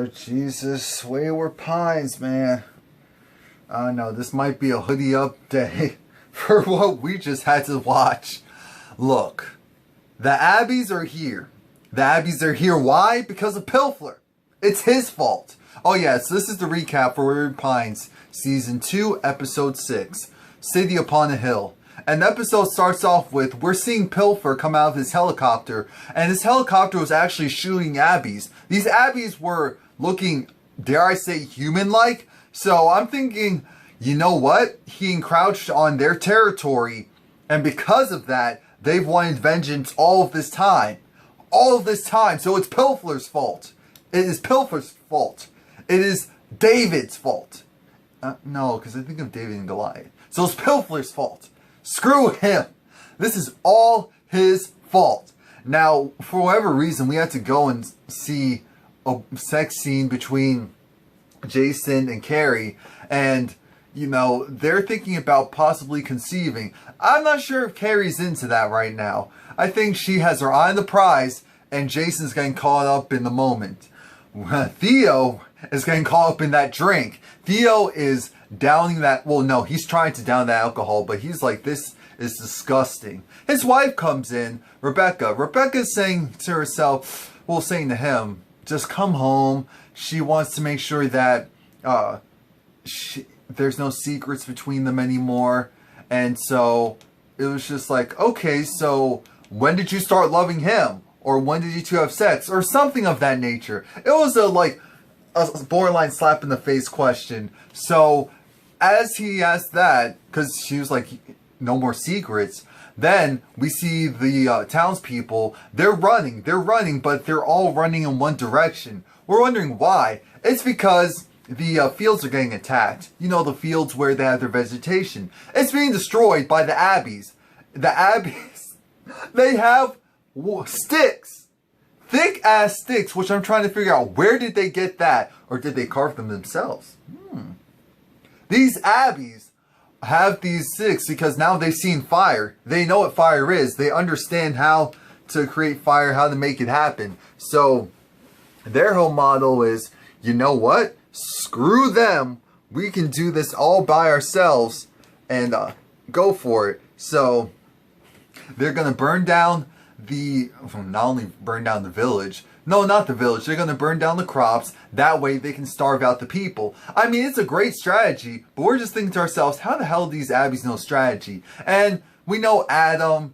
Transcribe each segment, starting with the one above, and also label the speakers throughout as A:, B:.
A: Oh, Jesus. Wayward Pines, man. I don't know. This might be a hoodie up day for what we just had to watch. Look, the Abbeys are here. The Abbeys are here. Why? Because of Pilfer. It's his fault. Oh, yeah. So this is the recap for Wayward Pines, Season 2, Episode 6, City Upon a Hill. And the episode starts off with, we're seeing Pilfer come out of his helicopter, and his helicopter was actually shooting Abbeys. These Abbeys were looking, dare I say, human-like. So I'm thinking, you know what? He encroached on their territory, and because of that, they've wanted vengeance all of this time. All of this time. So it's Pilfer's fault. It is Pilfer's fault. It is David's fault. No, because I think of David and Goliath. So it's Pilfer's fault. Screw him. This is all his fault. Now, for whatever reason, we had to go and see a sex scene between Jason and Carrie. And, you know, they're thinking about possibly conceiving. I'm not sure if Carrie's into that right now. I think she has her eye on the prize, and Jason's getting caught up in the moment. Theo is getting caught up in that drink. Theo is downing that, well, no, he's trying to down that alcohol, but he's like, this is disgusting. His wife comes in, Rebecca. Rebecca's saying to herself, well, saying to him, just come home. She wants to make sure that there's no secrets between them anymore. And so it was just like, okay, so when did you start loving him? Or when did you two have sex? Or something of that nature. It was a borderline slap in the face question. So as he asked that, because she was like, no more secrets, then we see the townspeople, they're running, but they're all running in one direction. We're wondering why. It's because the fields are getting attacked. You know, the fields where they have their vegetation. It's being destroyed by the Abbeys. The Abbeys, they have sticks. Thick-ass sticks, which I'm trying to figure out, where did they get that? Or did they carve them themselves? These Abbeys have these sticks because now they've seen fire. They know what fire is. They understand how to create fire, how to make it happen. So their whole motto is, you know what? Screw them. We can do this all by ourselves and go for it. So they're going to burn down not only burn down the village, no, not the village, they're going to burn down the crops, that way they can starve out the people. I mean, it's a great strategy, but we're just thinking to ourselves, how the hell do these Abbeys know strategy? And we know Adam,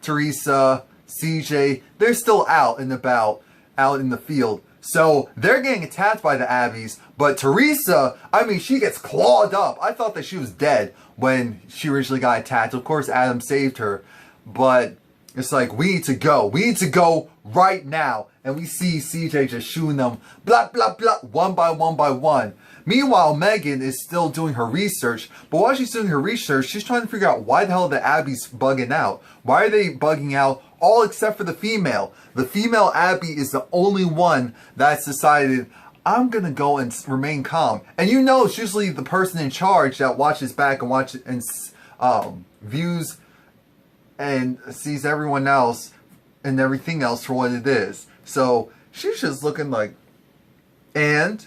A: Teresa, CJ, they're still out and about, out in the field. So they're getting attacked by the Abbeys, but Teresa, I mean, she gets clawed up. I thought that she was dead when she originally got attacked. Of course, Adam saved her, but it's like, we need to go. We need to go right now. And we see CJ just shooting them, blah, blah, blah, one by one by one. Meanwhile, Megan is still doing her research. But while she's doing her research, she's trying to figure out why the hell the Abbeys bugging out. Why are they bugging out? All except for the female. The female Abbey is the only one that's decided, I'm going to go and remain calm. And you know, it's usually the person in charge that watches back and views and sees everyone else and everything else for what it is. So she's just looking like, and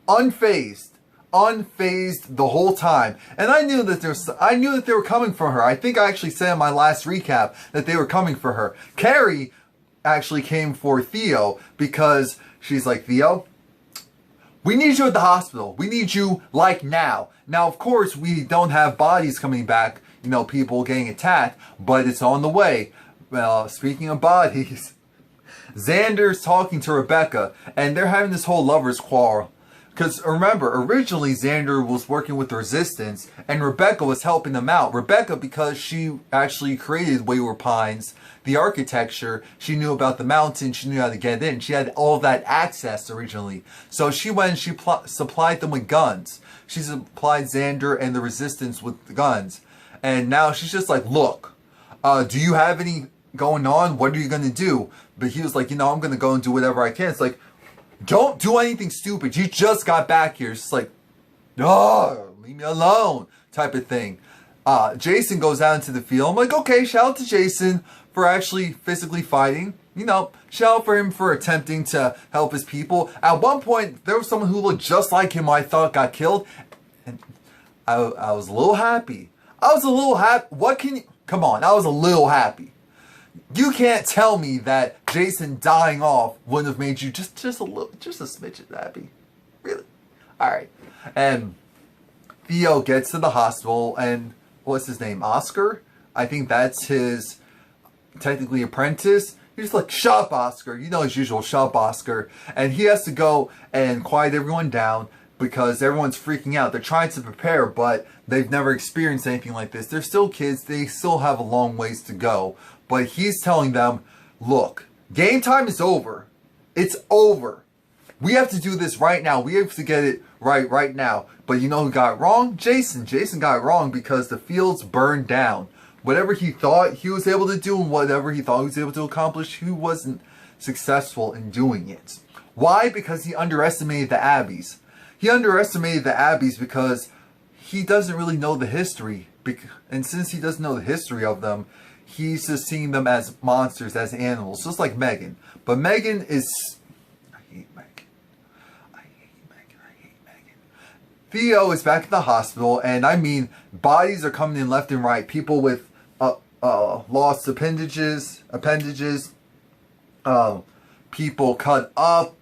A: unfazed the whole time. And I knew that they were coming for her. I think I actually said in my last recap that they were coming for her. Carrie actually came for Theo because she's like, Theo, we need you at the hospital. We need you like now. Now, of course, we don't have bodies coming back, you know, people getting attacked, but it's on the way. Well, speaking of bodies, Xander's talking to Rebecca, and they're having this whole lover's quarrel. Because remember, originally Xander was working with the Resistance, and Rebecca was helping them out. Rebecca, because she actually created Wayward Pines, the architecture, she knew about the mountain, she knew how to get in. She had all of that access originally. So she went and she supplied them with guns. She supplied Xander and the Resistance with the guns. And now she's just like, look, do you have any going on? What are you going to do? But he was like, you know, I'm going to go and do whatever I can. It's like, don't do anything stupid. You just got back here. It's just like, no, leave me alone type of thing. Jason goes out into the field. I'm like, okay, shout out to Jason for actually physically fighting. shout out for him for attempting to help his people. At one point, there was someone who looked just like him who I thought got killed. And I was a little happy. I was a little happy. What can you... Come on, I was a little happy. You can't tell me that Jason dying off wouldn't have made you just a smidget happy. Really? Alright. And Theo gets to the hospital and what's his name? Oscar? I think that's his technically apprentice. He's like, shut up, Oscar. His usual, shut up, Oscar. And he has to go and quiet everyone down because everyone's freaking out. They're trying to prepare, but they've never experienced anything like this. They're still kids. They still have a long ways to go. But he's telling them, look, game time is over. It's over. We have to do this right now. We have to get it right now. But you know who got it wrong? Jason. Jason got it wrong because the fields burned down. Whatever he thought he was able to do and whatever he thought he was able to accomplish, he wasn't successful in doing it. Why? Because he underestimated the Abbeys. He underestimated the Abbeys because he doesn't really know the history. And since he doesn't know the history of them, he's just seeing them as monsters, as animals. Just like Megan. But Megan is... I hate Megan. I hate Megan. Theo is back at the hospital, and I mean, bodies are coming in left and right. People with lost appendages, people cut up,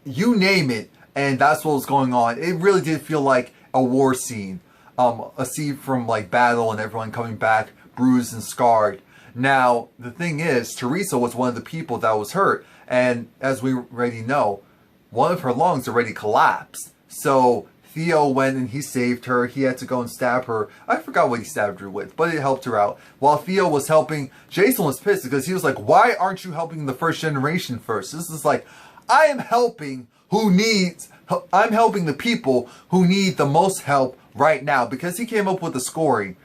A: you name it, and that's what was going on. It really did feel like a war scene, a scene from like battle and everyone coming back bruised and scarred. Now, the thing is, Teresa was one of the people that was hurt, and as we already know, one of her lungs already collapsed. So Theo went and he saved her. He had to go and stab her. I forgot what he stabbed her with, but it helped her out. While Theo was helping, Jason was pissed because he was like, why aren't you helping the first generation first? This is like, I'm helping the people who need the most help right now. Because he came up with the scoring,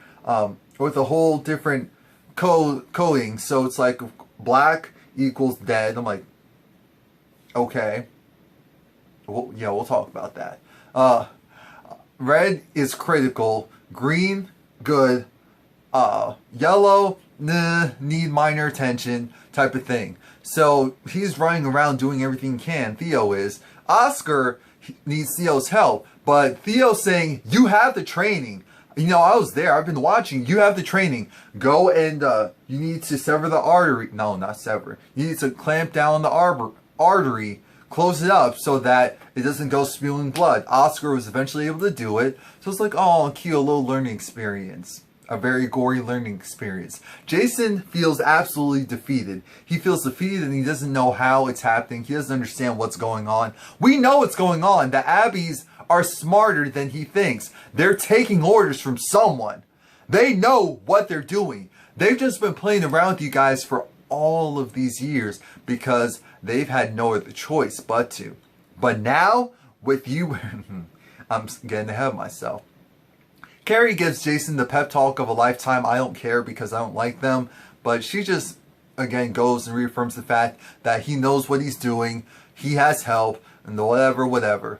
A: with a whole different coding. So it's like black equals dead. I'm like, okay. Well, yeah, we'll talk about that. Red is critical, green, good, yellow, nah, need minor attention type of thing. So he's running around doing everything he can, Theo is. Oscar needs Theo's help, but Theo's saying, you have the training. I was there, I've been watching, you have the training. Go and, you need to sever the artery. No, not sever. You need to clamp down the artery. Close it up so that it doesn't go spewing blood. Oscar was eventually able to do it. So it's like, oh, cute, a little learning experience. A very gory learning experience. Jason feels absolutely defeated. He feels defeated and he doesn't know how it's happening. He doesn't understand what's going on. We know what's going on. The Abbeys are smarter than he thinks. They're taking orders from someone. They know what they're doing. They've just been playing around with you guys for all of these years because they've had no other choice but to. But now, with you... I'm getting ahead of myself. Carrie gives Jason the pep talk of a lifetime. I don't care because I don't like them. But she just, again, goes and reaffirms the fact that he knows what he's doing. He has help. And whatever.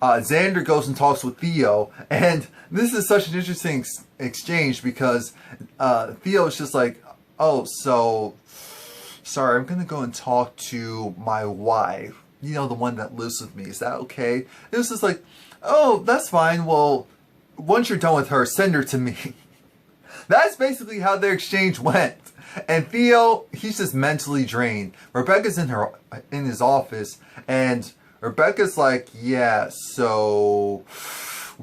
A: Xander goes and talks with Theo. And this is such an interesting exchange because Theo is just like, oh, so... sorry, I'm going to go and talk to my wife. The one that lives with me. Is that okay? It was just like, oh, that's fine. Well, once you're done with her, send her to me. That's basically how their exchange went. And Theo, he's just mentally drained. Rebecca's in his office. And Rebecca's like, yeah, so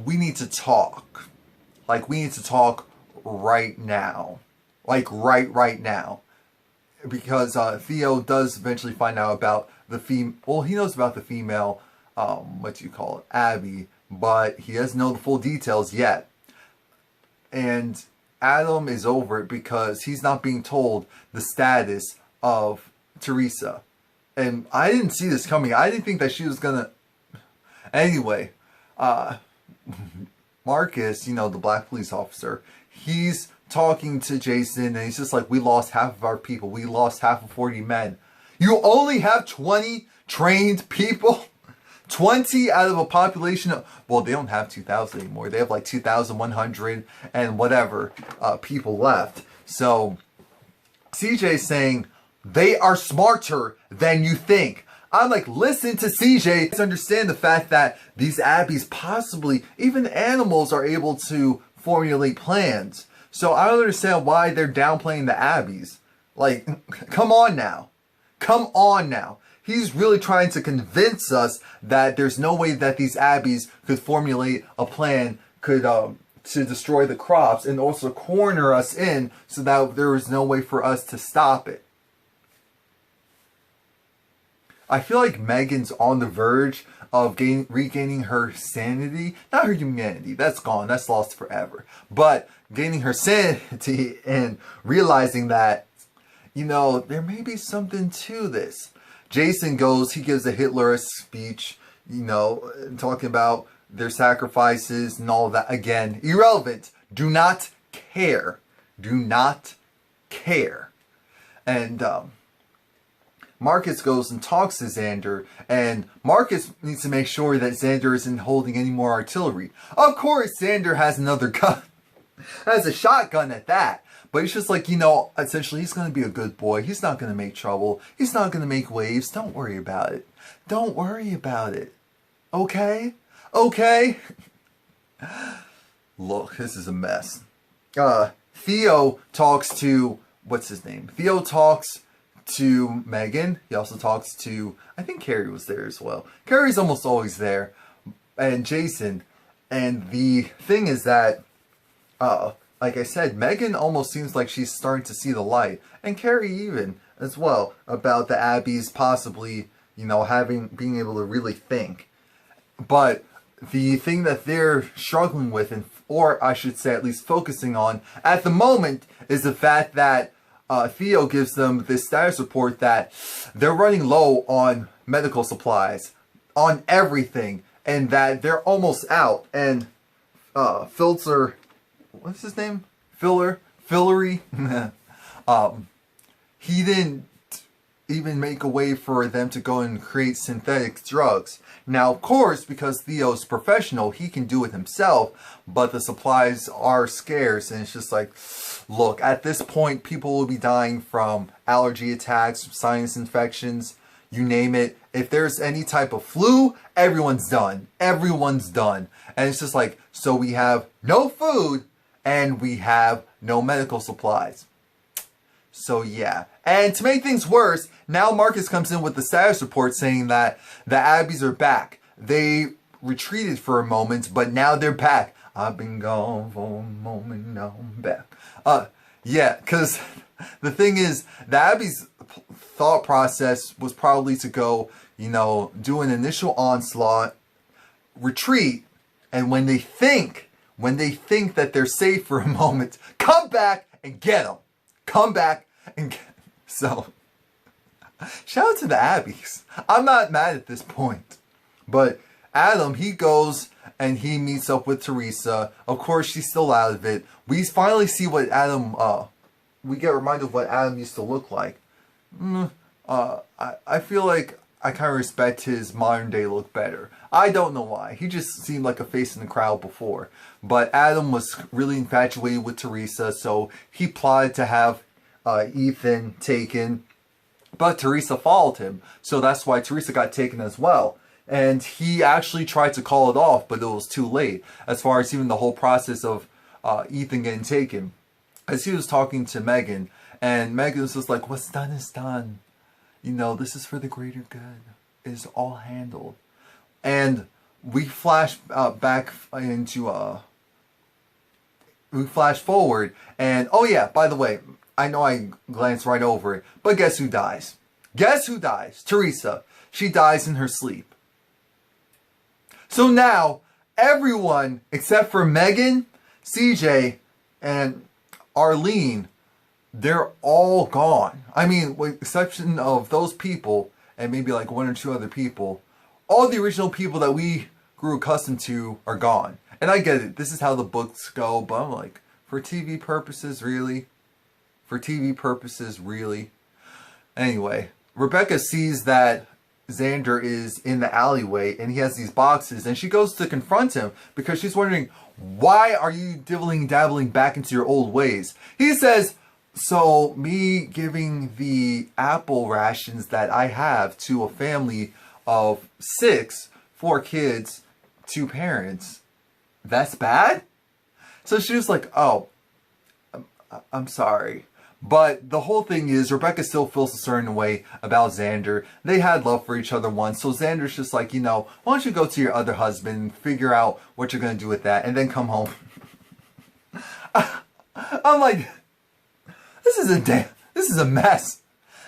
A: we need to talk. Like, we need to talk right now. Like, right now. Because Theo does eventually find out about the female... Well, he knows about the female, Abby. But he doesn't know the full details yet. And Adam is over it because he's not being told the status of Teresa. And I didn't see this coming. I didn't think that she was gonna... Anyway, Marcus, the black police officer, he's talking to Jason and he's just like, we lost half of our people. We lost half of 40 men. You only have 20 trained people? 20 out of a population of... Well, they don't have 2,000 anymore. They have like 2,100 and whatever people left. So, CJ's saying, They are smarter than you think. I'm like, listen to CJ to understand the fact that these Abbeys, possibly even animals, are able to formulate plans. So I don't understand why they're downplaying the Abbeys. Like, come on now. Come on now. He's really trying to convince us that there's no way that these Abbeys could formulate a plan, could to destroy the crops, and also corner us in so that there was no way for us to stop it. I feel like Megan's on the verge of regaining her sanity. Not her humanity, that's gone, that's lost forever. But gaining her sanity and realizing that, you know, there may be something to this. Jason goes, he gives a Hitler speech, you know, talking about their sacrifices and all of that. Again, irrelevant. Do not care. Do not care. And Marcus goes and talks to Xander, and Marcus needs to make sure that Xander isn't holding any more artillery. Of course, Xander has another gun. Has a shotgun at that. But it's just like, you know, essentially he's going to be a good boy. He's not going to make trouble. He's not going to make waves. Don't worry about it. Don't worry about it. Okay? Okay? Look, this is a mess. Theo talks to, what's his name? Theo talks to Megan. He also talks to, I think Carrie was there as well. Carrie's almost always there. And Jason. And the thing is that, like I said, Megan almost seems like she's starting to see the light. And Carrie even, as well, about the Abbeys possibly, you know, being able to really think. But the thing that they're struggling with, or I should say at least focusing on, at the moment, is the fact that Theo gives them this status report that they're running low on medical supplies, on everything, and that they're almost out. And Filter, what's his name? Fillery. He didn't even make a way for them to go and create synthetic drugs. Now, of course, because Theo's professional, he can do it himself, but the supplies are scarce, and it's just like, look, at this point, people will be dying from allergy attacks, sinus infections, you name it. If there's any type of flu, everyone's done. Everyone's done. And it's just like, so we have no food, and we have no medical supplies. So yeah. And to make things worse, now Marcus comes in with the status report saying that the Abbeys are back. They retreated for a moment, but now they're back. I've been gone for a moment, now I'm back. Yeah, because the thing is, the Abbeys' thought process was probably to go, you know, do an initial onslaught, retreat, and when they think that they're safe for a moment, come back and get them. Come back and get them. So, shout out to the Abbeys. I'm not mad at this point. But Adam, he goes and he meets up with Teresa. Of course, she's still out of it. We finally see what Adam, we get reminded of what Adam used to look like. I feel like I kind of respect his modern day look better. I don't know why. He just seemed like a face in the crowd before. But Adam was really infatuated with Teresa, so he plotted to have Ethan taken. But Teresa followed him, so that's why Teresa got taken as well. And he actually tried to call it off, but it was too late. As far as even the whole process of Ethan getting taken. As he was talking to Megan, and Megan was just like, what's done is done. You know, this is for the greater good. It's all handled. And we flash back into, we flash forward, and oh yeah, by the way, I know I glanced right over it, but guess who dies? Guess who dies? Teresa. She dies in her sleep. So now, everyone except for Megan, CJ, and Arlene, they're all gone. I mean, with the exception of those people, and maybe like one or two other people, all the original people that we grew accustomed to are gone. And I get it, this is how the books go, but I'm like, for TV purposes, really? For TV purposes, really? Anyway, Rebecca sees that Xander is in the alleyway and he has these boxes, and she goes to confront him because she's wondering, why are you dibbling dabbling back into your old ways? He says, So me giving the apple rations that I have to a family of 6, 4 kids, 2 parents, that's bad? So she was like, oh, I'm sorry. But the whole thing is, Rebecca still feels a certain way about Xander. They had love for each other once, so Xander's just like, why don't you go to your other husband, figure out what you're going to do with that, and then come home. I'm like, this is a mess.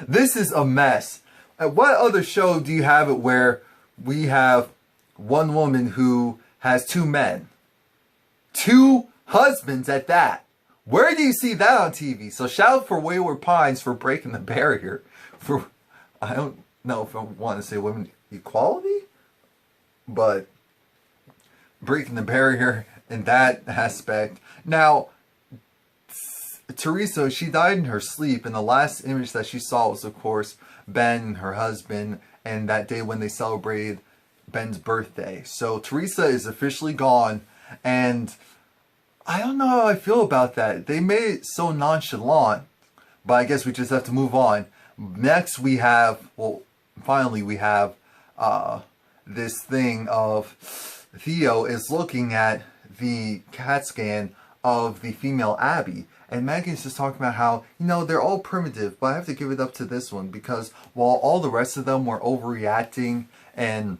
A: This is a mess. What other show do you have it where we have one woman who has 2 men? 2 husbands at that. Where do you see that on TV? So shout out for Wayward Pines for breaking the barrier. For, I don't know if I want to say women equality, but breaking the barrier in that aspect. Now, Teresa, she died in her sleep, and the last image that she saw was, of course, Ben, her husband, and that day when they celebrated Ben's birthday. So Teresa is officially gone, and I don't know how I feel about that. They made it so nonchalant, but I guess we just have to move on. Next we have, finally we have this thing of Theo is looking at the CAT scan of the female Abby. And Megan's just talking about how, they're all primitive, but I have to give it up to this one because while all the rest of them were overreacting and,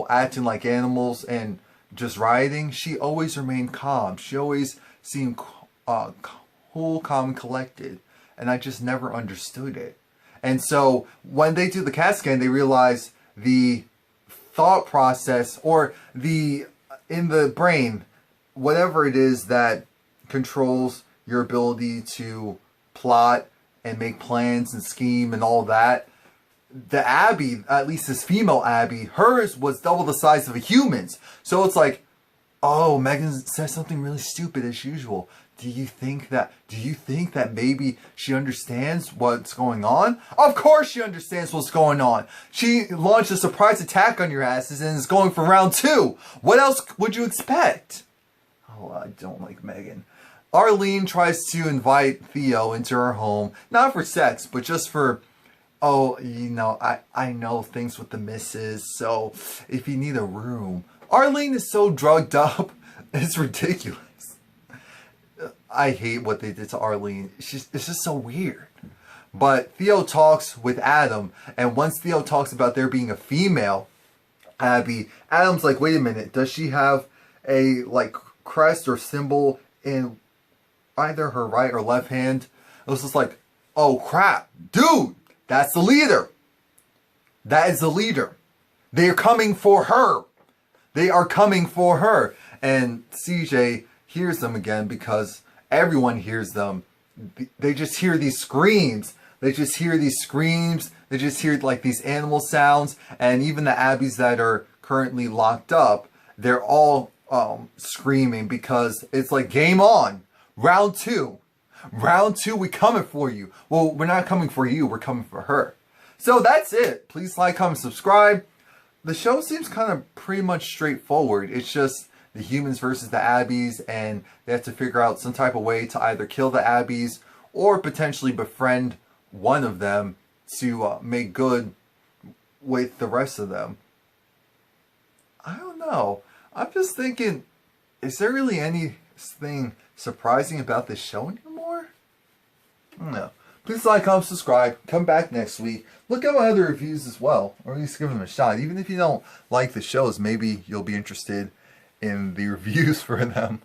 A: acting like animals and just rioting, she always remained calm. She always seemed cool, calm, and collected. And I just never understood it. And so when they do the CAT scan, they realize the thought process or in the brain, whatever it is that controls your ability to plot and make plans and scheme and all that, the Abby, at least this female Abby, hers was double the size of a human's. So it's like, oh, Megan says something really stupid as usual. Do you think that maybe she understands what's going on? Of course she understands what's going on. She launched a surprise attack on your asses and is going for round 2. What else would you expect? Oh, I don't like Megan. Arlene tries to invite Theo into her home, not for sex, but just for, I know things with the missus, so if you need a room. Arlene is so drugged up, it's ridiculous. I hate what they did to Arlene. It's just so weird. But Theo talks with Adam, and once Theo talks about there being a female Abby, Adam's like, wait a minute, does she have a, crest or symbol in either her right or left hand? It was just like, oh crap, dude, that's the leader. That is the leader. They are coming for her. They are coming for her. And CJ hears them again because everyone hears them. They just hear these screams. They just hear these animal sounds. And even the Abbies that are currently locked up, they're all screaming because it's like, game on. Round 2. Round 2, we coming for you. Well, we're not coming for you, we're coming for her. So that's it. Please like, comment, subscribe. The show seems kind of pretty much straightforward. It's just the humans versus the Abbies, and they have to figure out some type of way to either kill the Abbies or potentially befriend one of them to make good with the rest of them. I don't know. I'm just thinking, is there really anything surprising about this show anymore? I don't know. Please like, comment, subscribe. Come back next week. Look at my other reviews as well, or at least give them a shot. Even if you don't like the shows, maybe you'll be interested in the reviews for them.